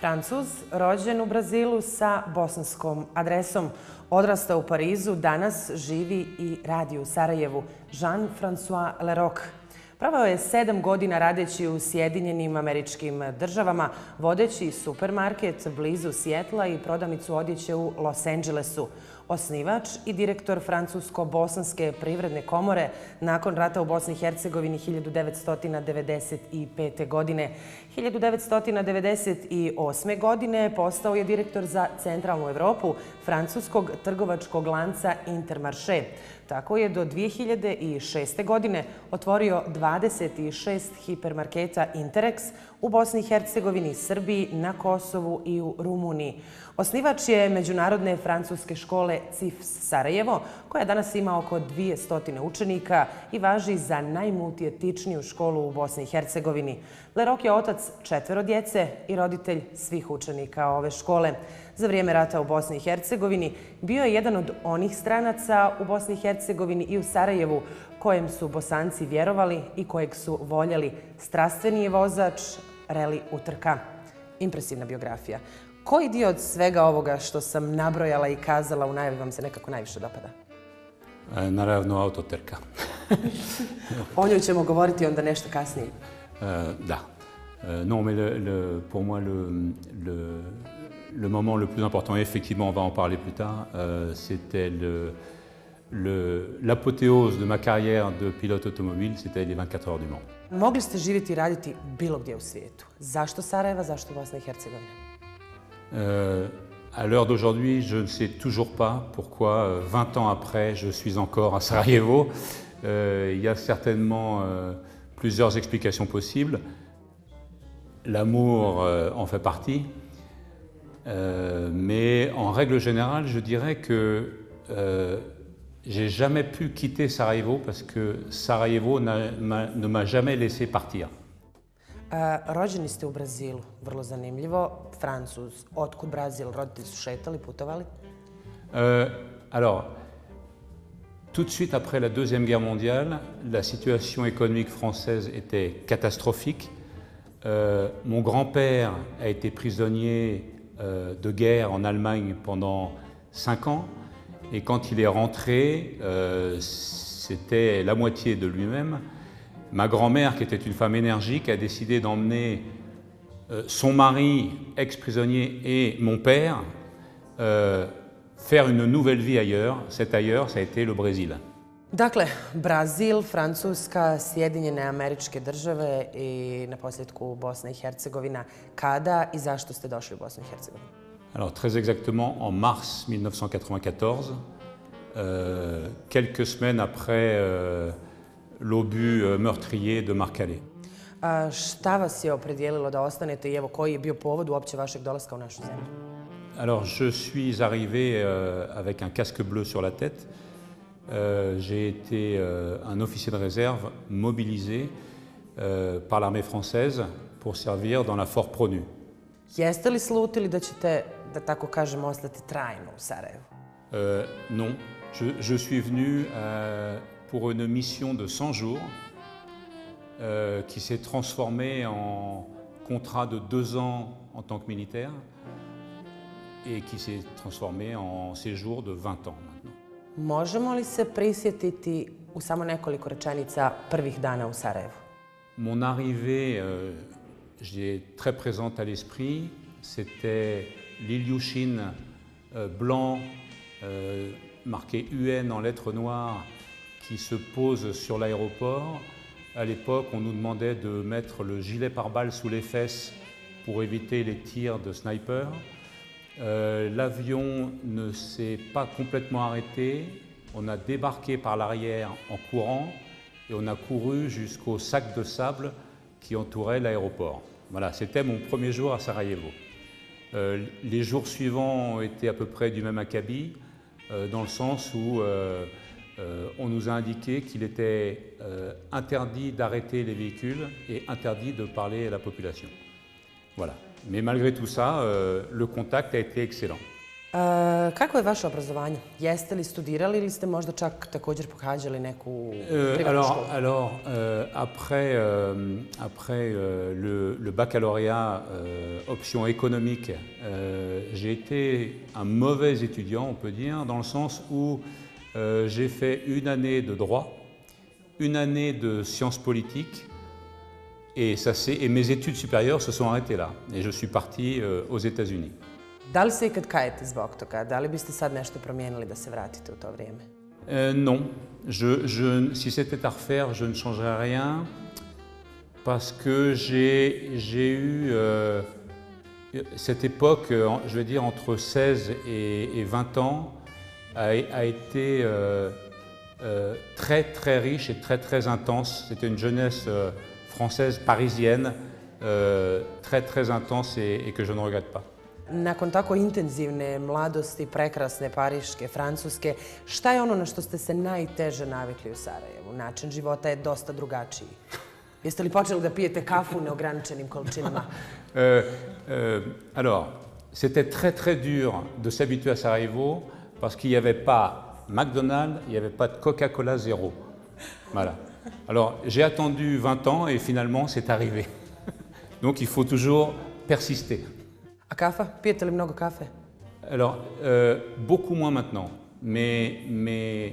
Francuz, rođen u Brazilu sa bosanskom adresom. Odrastao u Parizu, danas živi i radi u Sarajevu. Jean-François Leroc. Proveo je 7 godina radeći u Sjedinjenim Američkim Državama, vodeći supermarket blizu Sijetla i prodavnicu odjeće u Los Angelesu. Osnivač i direktor Francusko-bosanske privredne komore nakon rata u Bosni i Hercegovini 1995. godine. 1998. godine postao je direktor za centralnu Evropu francuskog trgovačkog lanca Intermarché. Tako je do 2006. godine otvorio 26 hipermarketa Interex u Bosni i Hercegovini, Srbiji, na Kosovu i u Rumuniji. Osnivač je Međunarodne francuske škole CIFS Sarajevo, koja danas ima oko 200 učenika i važi za najmultietičniju školu u Bosni i Hercegovini. Leroc je otac 4 djece i roditelj svih učenika ove škole. Za vrijeme rata u Bosni i Hercegovini bio je jedan od onih stranaca u Bosni i Hercegovini i u Sarajevu kojem su Bosanci vjerovali i kojeg su voljeli. Strastveni je vozač reli utrka. Impresivna biografija. Koji dio od svega ovoga što sam nabrojala i kazala u najavi vam se nekako najviše dopada? Naravno, autotrka. O njoj ćemo govoriti onda nešto kasnije. Da. Non, mais pour moi, le moment le plus important, effectivement, on va en parler plus tard, c'était l'apothéose de ma carrière de pilote automobile, c'était les 24 heures du Mans. Mogli ste živjeti i raditi bilo gdje u svijetu. Zašto Sarajeva, zašto Bosna i Hercegovina? À l'heure d'aujourd'hui, je ne sais toujours pas pourquoi, 20 ans après, je suis encore à Sarajevo. Il y a certainement plusieurs explications possibles. L'amour en fait partie, mais en règle générale, je dirais que j'ai jamais pu quitter Sarajevo parce que Sarajevo ne m'a jamais laissé partir. Rođeni ste u Brazilu, vrlo zanimljivo. Francuz, otkud Brazil? Roditelji su šetali, putovali? Alors, tout de suite après la Deuxième Guerre mondiale, la situation économique française était catastrophique. Mon grand-père a été prisonnier de guerre en Allemagne pendant 5 ans. Et quand il est rentré, c'était la moitié de lui-même. Ma grand-mère, qui était une femme énergique, a décidé d'emmener son mari, ex-prisonnier, et mon père faire une nouvelle vie ailleurs. Cet ailleurs, ça a été le Brésil. Dakle, Brazil, Francuska, Sjedinjene Američke Države i na posljedku Bosna i Hercegovina. Kada i zašto ste došli u Bosnu i Hercegovinu? Alors, très exactement, en mars 1994, quelques semaines après l'obus meurtrier de Marcalais. Šta vas je opredijelilo da ostanete i evo koji je bio povod uopće vašeg dolaska u našu zemlju? Alors, je suis arrivé avec un casque bleu sur la tête. J'ai été un officier de réserve mobilisé par l'armée française pour servir dans la Fort Pronu. Jeste li slutili da ćete, da tako kažem, ostati trajno u Sarajevu? Non. Je suis venu pour une mission de 100 jours qui s'est transformée en contrat de 2 ans en tant que militaire et qui s'est transformée en séjour de 20 ans maintenant. Možemo li se prisjetiti u samo nekoliko rečenica prvih dana u Sarajevu? Mon arrivée, j'ai très présente à l'esprit, c'était l'Ilyushin blanc marqué UN en lettres noires qui se pose sur l'aéroport. À l'époque, on nous demandait de mettre le gilet pare-balles sous les fesses pour éviter les tirs de snipers. L'avion ne s'est pas complètement arrêté. On a débarqué par l'arrière en courant et on a couru jusqu'au sac de sable qui entourait l'aéroport. Voilà, c'était mon premier jour à Sarajevo. Les jours suivants ont été à peu près du même acabit, dans le sens où on nous a indiqué qu'il était interdit d'arrêter les véhicules et interdit de parler à la population. Voilà. Mais malgré tout ça, le contact a été excellent. Kako je vaše obrazovanje? Jeste li studirali ili ste možda čak također pohađali neku privatnu školu? Alors, après le baccalauréat option économique, j'ai été un mauvais étudiant, on peut dire, dans le sens où j'ai fait une année de droit, une année de sciences politiques, et mes études supérieures se sont arrêtées là. Et je suis parti aux États-Unis. Da li se ikad kajete zbog toga? Da li biste sad nešto promijenili da se vratite u to vrijeme? Non. Si c'était à refaire, je ne changerais rien parce que j'ai eu cette époque, je vais dire entre 16 et 20 ans, a été très très riche et très très intense. C'était une jeunesse française, parisienne, très très intense et que je ne regrette pas. Nakon tako intenzivne mladosti, prekrasne Pariške, Francuske, šta je ono na što ste se najteže navikli u Sarajevu? Način života je dosta drugačiji. Jeste li počeli da pijete kafu u neograničenim količinama? Alors, c'était très très dur de s'habituer à Sarajevo parce qu'il n'y avait pas McDonald's, il n'y avait pas de Coca-Cola zéro. Voilà. Alors, j'ai attendu 20 ans et finalement, c'est arrivé. Donc, il faut toujours persister. A kafa? Pijete li mnogo kafe? Alors, beaucoup moins maintenant. Mais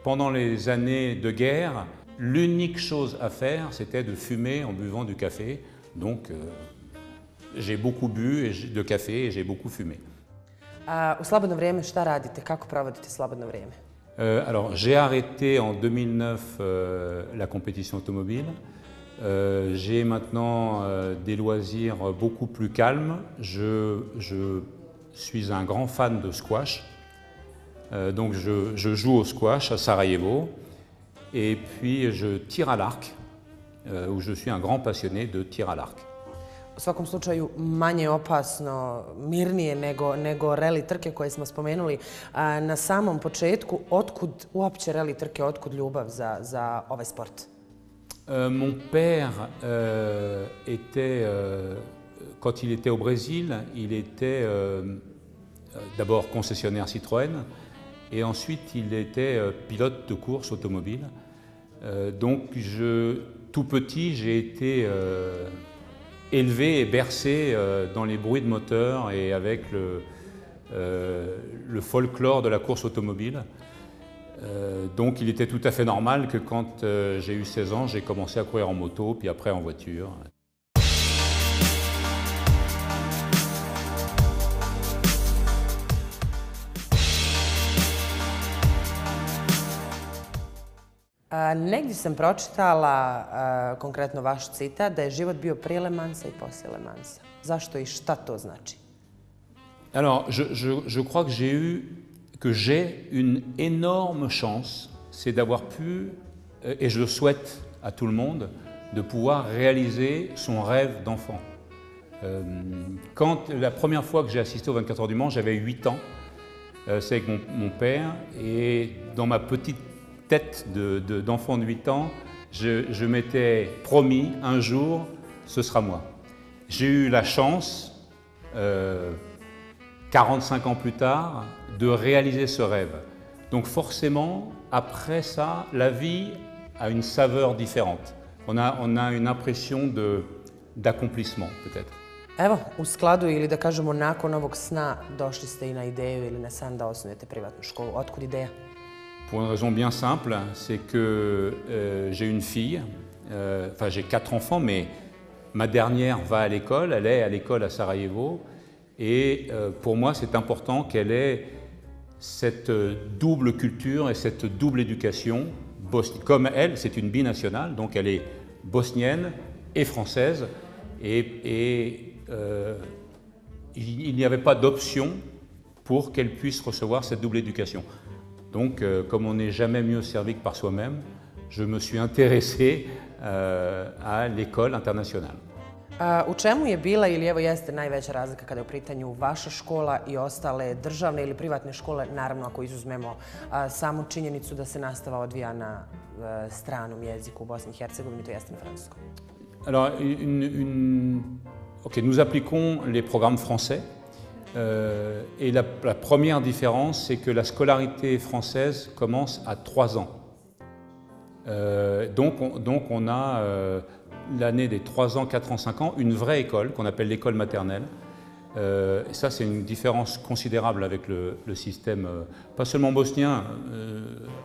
pendant les années de guerre, l'unique chose à faire, c'était de fumer en buvant du café. Donc, j'ai beaucoup bu de café et j'ai beaucoup fumé. U slobodno vrijeme šta radite? Kako provodite slobodno vrijeme? Alors, j'ai arrêté en 2009 la compétition automobile. J'ai maintenant des loisirs beaucoup plus calmes. Je suis un grand fan de squash. Donc je joue au squash à Sarajevo. Et puis je tire à l'arc, où je suis un grand passionné de tir à l'arc. U svakom slučaju manje opasno, mirnije nego reli trke koje smo spomenuli. Na samom početku, otkud uopće reli trke, otkud ljubav za ovaj sport? Mon père quand il était au Brésil, il était d'abord concessionnaire Citroën et ensuite il était pilote de course automobile. Donc tout petit, j'ai été élevé et bercé dans les bruits de moteur et avec le folklore de la course automobile. Donc il était tout à fait normal que quand j'ai eu 16 ans, j'ai commencé à courir en moto, puis après en voiture. Negdje sam pročitala, konkretno vaš citat, da je život bio prije Le Mansa i poslije Le Mansa. Zašto i šta to znači? Alors, je crois que j'ai une énorme chance, c'est d'avoir pu, et je le souhaite à tout le monde, de pouvoir réaliser son rêve d'enfant. La première fois que j'ai assisté aux 24 heures du Mans, j'avais 8 ans, c'est avec mon père, et dans ma petite tête d'enfant de 8 ans, je m'étais promis un jour, ce sera moi. J'ai eu la chance, 45 ans plus tard, de réaliser ce rêve. Donc forcément, après ça, la vie a une saveur différente. On a une impression d'accomplissement, peut-être. Evo, u skladu ili da kažemo nakon ovog sna došli ste i na ideju ili na san da osnujete privatnu školu. Otkud ideja? Pour une raison bien simple, c'est que j'ai une fille, enfin j'ai 4 enfants, mais ma dernière va à l'école, elle est à l'école à Sarajevo, et pour moi c'est important qu'elle ait cette double culture et cette double éducation. Comme elle, c'est une binationale, donc elle est bosnienne et française, et il n'y avait pas d'option pour qu'elle puisse recevoir cette double éducation. Donc, comme on n'est jamais mieux servi que par soi-même, je me suis intéressé à l'école internationale. U čemu je bila ili evo jeste najveća razlika kada je u pitanju vaša škola i ostale državne ili privatne škole, naravno ako izuzmemo samu činjenicu da se nastava odvija na stranom jeziku u Bosni i Hercegovini, to jeste na francuskom? Alors, nous appliquons les programmes français. Et la première différence, c'est que la scolarité française commence à 3 ans. Donc on a l'année des 3 ans, 4 ans, 5 ans, une vraie école qu'on appelle l'école maternelle. Ça, c'est une différence considérable avec le système, pas seulement bosnien,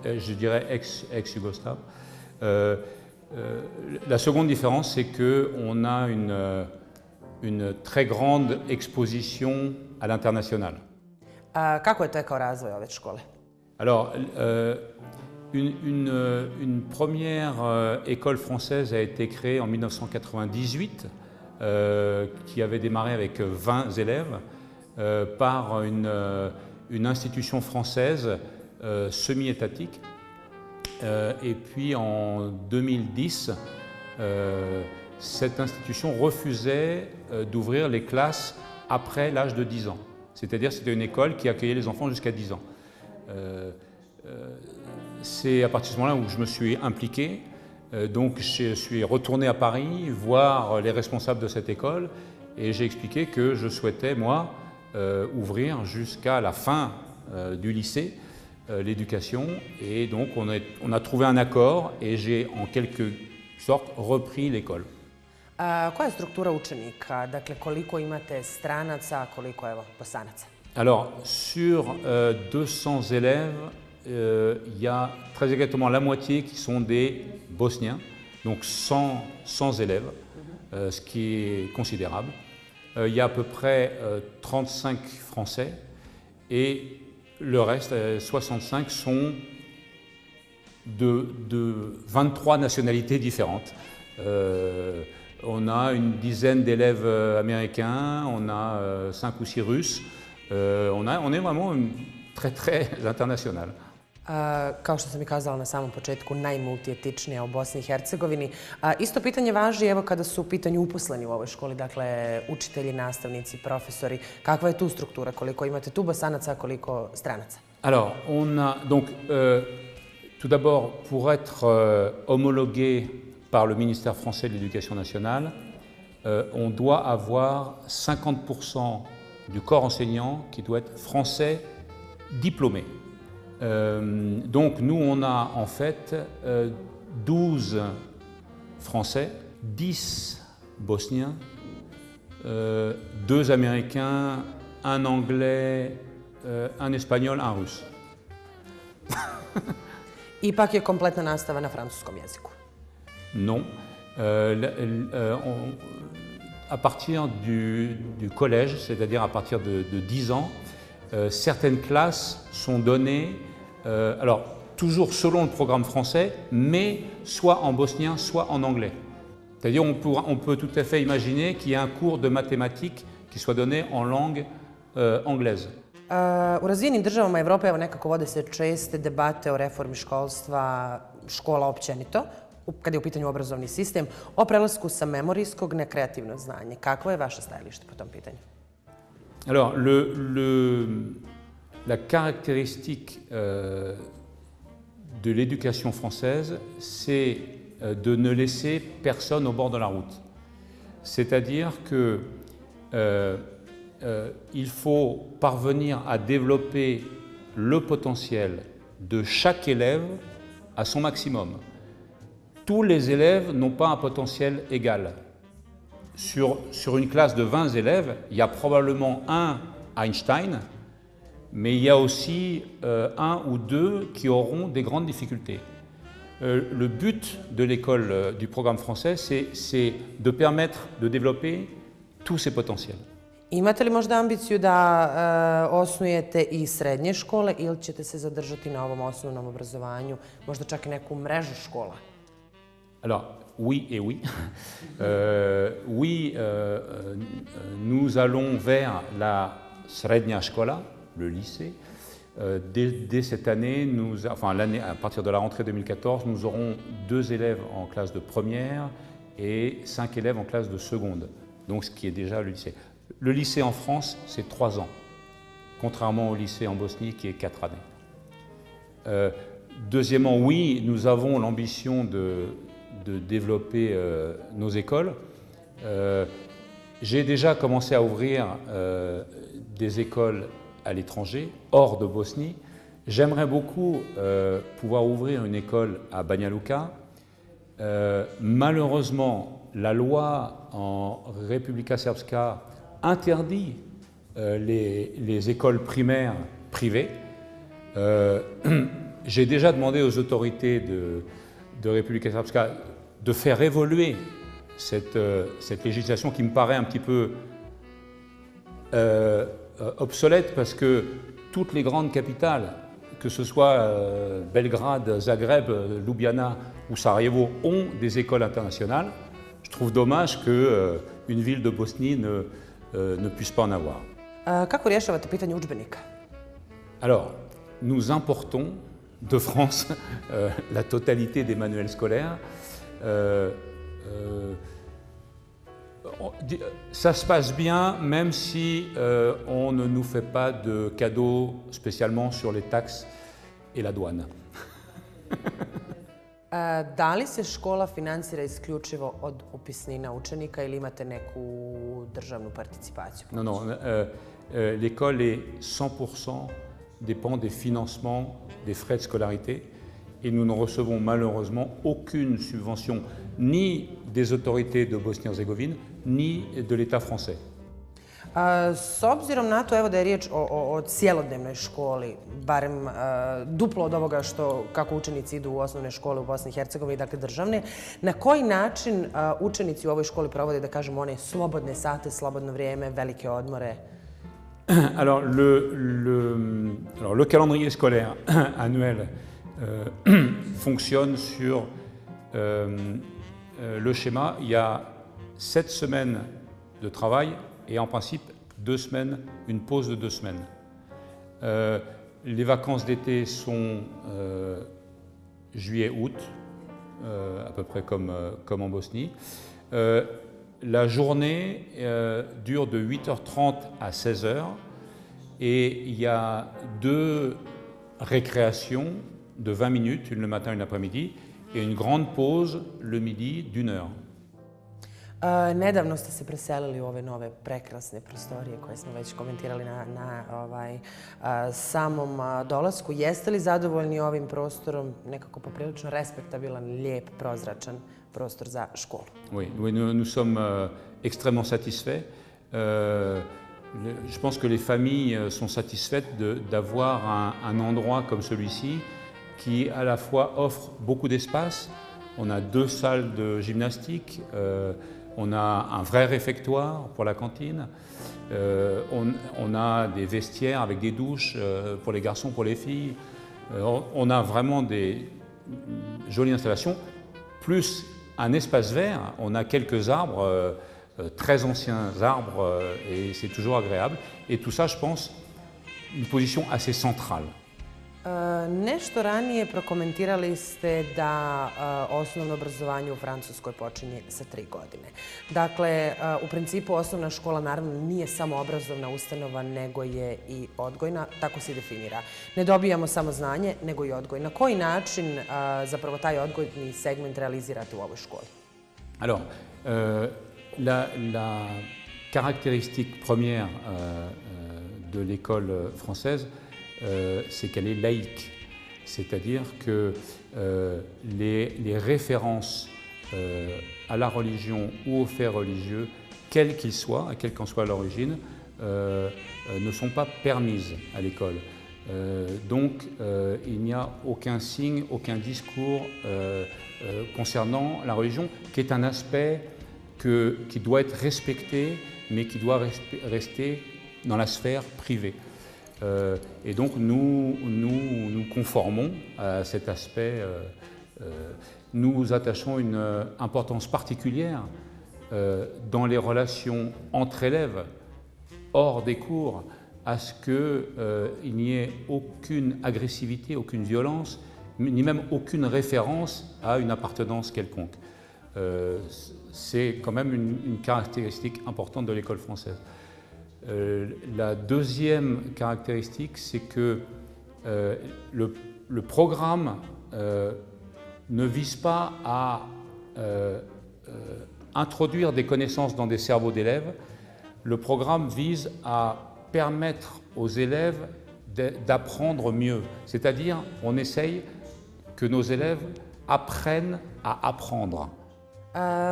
je dirais ex-yougoslave. La seconde différence, c'est qu'on a une très grande exposition à l'international. Kako je tekao razvoj ove škole? Alors, une première école française a été créée en 1998, qui avait démarré avec 20 élèves, par une institution française semi-étatique. Et puis en 2010, cette institution refusait d'ouvrir les classes après l'âge de 10 ans. C'est-à-dire c'était une école qui accueillait les enfants jusqu'à 10 ans. C'est à partir de ce moment-là où je me suis impliqué. Donc je suis retourné à Paris voir les responsables de cette école et j'ai expliqué que je souhaitais, moi, ouvrir jusqu'à la fin du lycée l'éducation. Et donc on a trouvé un accord et j'ai en quelque sorte repris l'école. Koja je struktura učenika? Dakle, koliko imate stranaca, koliko evo, Bosanaca? Alors, sur 200 élèves, il y a très exactement la moitié qui sont des Bosniens, donc 100 élèves, ce qui est considérable. Il y a à peu près 35 Français et le reste, 65, sont de 23 nationalités différentes. On a une dizaine d'élèves américains, on a 5 ou 6 Russes. On est vraiment très international. Kao što sam i kazala na samom početku, najmultietičnija u Bosni i Hercegovini. Isto pitanje važi evo kada su u pitanju uposleni u ovoj školi, dakle učitelji, nastavnici, profesori. Kakva je tu struktura? Koliko imate tu Bosanaca, koliko stranaca? Alors, on a donc tout d'abord pour être homologué par le ministère français de l'Éducation nationale, on doit avoir 50% du corps enseignant qui doit être français diplômé. Donc nous, on a en fait 12 Français, 10 Bosniens, 2 Américains, un Anglais, un Espagnol, un Russe. Ipak je kompletna nastava na francuskom jeziku. Non. À partir du collège, c'est-à-dire à partir de 10 ans, certaines classes sont données, alors toujours selon le programme français, mais soit en bosnien, soit en anglais. C'est-à-dire on peut tout à fait imaginer qu'il y ait un cours de mathématiques qui soit donné en langue anglaise. U razvijenim državama Evrope evo nekako vode se česte debate o reformi školstva, škola općenito, kada je u pitanju obrazovni sistem, o prelasku sa memorijskog na kreativno znanje. Kakvo je vaše stajalište po tom pitanju? Alors, la caractéristique de l'éducation française, c'est de ne laisser personne au bord de la route. C'est-à-dire que il faut parvenir à développer le potentiel de chaque élève à son maximum. Tous les élèves n'ont pas un potentiel égal. Sur une classe de 20 élèves, il y a probablement un Einstein, mais il y a aussi un ou deux qui auront des grandes difficultés. Le but de l'école du programme français, c'est de permettre de développer tous ces potentiels. Imate li možda ambiciju da osnujete i srednje škole ili ćete se zadržati na ovom osnovnom obrazovanju, možda čak i neku mrežu škola? Alors, oui et oui. Oui, nous allons vers la srednja škola, le lycée. Dès cette année, à partir de la rentrée 2014, nous aurons 2 élèves en classe de première et 5 élèves en classe de seconde. Donc, ce qui est déjà le lycée. Le lycée en France, c'est 3 ans, contrairement au lycée en Bosnie qui est 4 années. Deuxièmement, oui, nous avons l'ambition de développer nos écoles. J'ai déjà commencé à ouvrir des écoles à l'étranger, hors de Bosnie. J'aimerais beaucoup pouvoir ouvrir une école à Banja Luka. Malheureusement, la loi en Republika Srpska interdit les écoles primaires privées. J'ai déjà demandé aux autorités de Republika Srpska de faire évoluer cette législation qui me paraît un petit peu obsolète parce que toutes les grandes capitales, que ce soit Belgrade, Zagreb, Ljubljana ou Sarajevo, ont des écoles internationales. Je trouve dommage qu'une ville de Bosnie ne puisse pas en avoir. Kako rješavate pitanje udžbenika? Alors, nous importons de France la totalité des manuels scolaires. Ça se passe bien, même si on ne nous fait pas de cadeaux spécialement sur les taxes et la douane. Da li se škola finansira isključivo od upisnina učenika ili imate neku državnu participaciju? Non, non. L'école est 100% dépend des financements des frais de scolarité et nous ne recevons malheureusement aucune subvention ni des autorités de Bosnie-Herzégovine ni de l'État français. S obzirom na to, evo da je riječ o cijelodnevnoj školi, barem duplo od ovoga kako učenici idu u osnovne škole u Bosni i Hercegovini, dakle državne, na koji način učenici u ovoj školi provode, da kažemo, one slobodne sate, slobodno vrijeme, velike odmore? Alors, le calendrier scolaire annuel fonctionne sur le schéma. Il y a 7 semaines de travail et en principe 2 semaines, une pause de 2 semaines. Les vacances d'été sont juillet-août, à peu près comme en Bosnie. La journée dure de 8h30 à 16h et il y a 2 récréations de 20 minutes, une le matin et une l'après-midi, et une grande pause le midi d'1 heure. Nedavno ste se preselili u ove nove prekrasne prostorije koje smo već komentirali na samom dolasku. Jeste li zadovoljni ovim prostorom, nekako poprilično respektabilan, lijep, prozračan prostor za školu? Oui, nous sommes extrêmement satisfaits. Je pense que les familles sont satisfaites d'avoir un endroit comme celui-ci qui à la fois offre beaucoup d'espace. On a 2 salles de gymnastique, on a un vrai réfectoire pour la cantine, on a des vestiaires avec des douches pour les garçons, pour les filles. On a vraiment des jolies installations, plus un espace vert. On a quelques arbres, très anciens arbres, et c'est toujours agréable. Et tout ça, je pense, une position assez centrale. Nešto ranije prokomentirali ste da osnovno obrazovanje u Francuskoj počinje sa 3 godine. Dakle, u principu osnovna škola naravno nije samo obrazovna ustanova, nego je i odgojna, tako se definira. Ne dobijamo samo znanje, nego i odgoj. Na koji način zapravo taj odgojni segment realizirate u ovoj školi? Alors, la caractéristique première de l'école française, c'est qu'elle est laïque, c'est-à-dire que les références à la religion ou aux faits religieux, quels qu'ils soient, quelle qu'en soit l'origine, ne sont pas permises à l'école. Donc il n'y a aucun signe, aucun discours concernant la religion, qui est un aspect qui doit être respecté, mais qui doit rester dans la sphère privée. Et donc nous conformons à cet aspect. Nous attachons une importance particulière dans les relations entre élèves, hors des cours, à ce qu'il n'y ait aucune agressivité, aucune violence, ni même aucune référence à une appartenance quelconque. C'est quand même une caractéristique importante de l'école française. La deuxième caractéristique, c'est que le programme ne vise pas à introduire des connaissances dans des cerveaux d'élèves. Le programme vise à permettre aux élèves d'apprendre mieux. C'est-à-dire, on essaye que nos élèves apprennent à apprendre.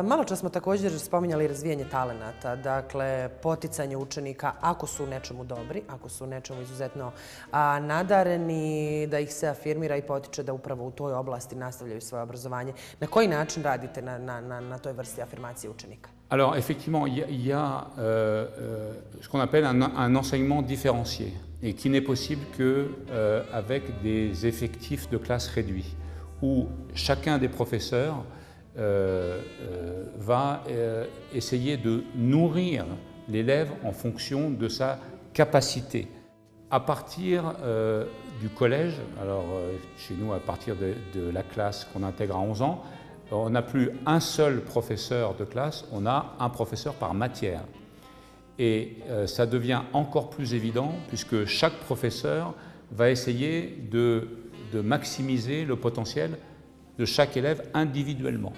Malo čas smo također spominjali razvijanje talenata, dakle poticanje učenika ako su u nečemu dobri, ako su u nečemu izuzetno nadareni, da ih se afirmira i potiče da upravo u toj oblasti nastavljaju svoje obrazovanje. Na koji način radite na toj vrsti afirmacije učenika? Alors effectivement, il y a ce qu'on appelle un enseignement différencié et qui n'est possible qu'avec des effectifs de classe réduits, où chacun des professeurs va essayer de nourrir l'élève en fonction de sa capacité. À partir du collège, alors chez nous à partir de la classe qu'on intègre à 11 ans, on n'a plus un seul professeur de classe, on a un professeur par matière. Et ça devient encore plus évident puisque chaque professeur va essayer de maximiser le potentiel de chaque élève individuellement.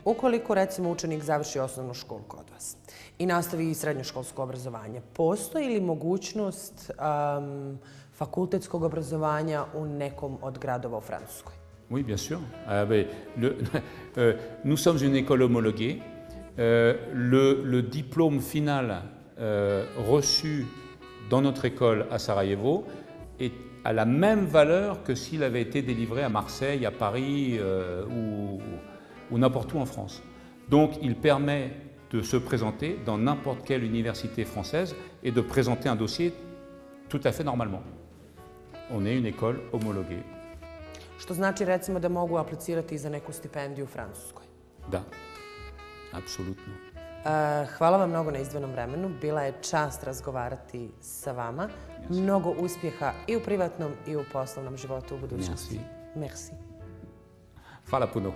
Ukoliko recimo učenik završi osnovnu školu kod vas i nastavi srednjoškolsko obrazovanje, postoji li mogućnost fakultetskog obrazovanja u nekom od gradova u Francuskoj? Oui, bien sûr. Nous sommes une école homologuée. Le diplôme final reçu dans notre école à Sarajevo est à la même valeur que s'il avait été délivré à Marseille, à Paris ou n'importe où en France. Donc il permet de se présenter dans n'importe quelle université française et de présenter un dossier tout à fait normalement. On est une école homologuée. Što znači recimo da mogu aplicirati za neku stipendiju u Francuskoj? Da, apsolutno. Hvala vam mnogo na izdvojenom vremenu. Bila je čast razgovarati sa vama. Mnogo uspjeha i u privatnom i u poslovnom životu u budućnosti. Merci. Merci. Hvala puno.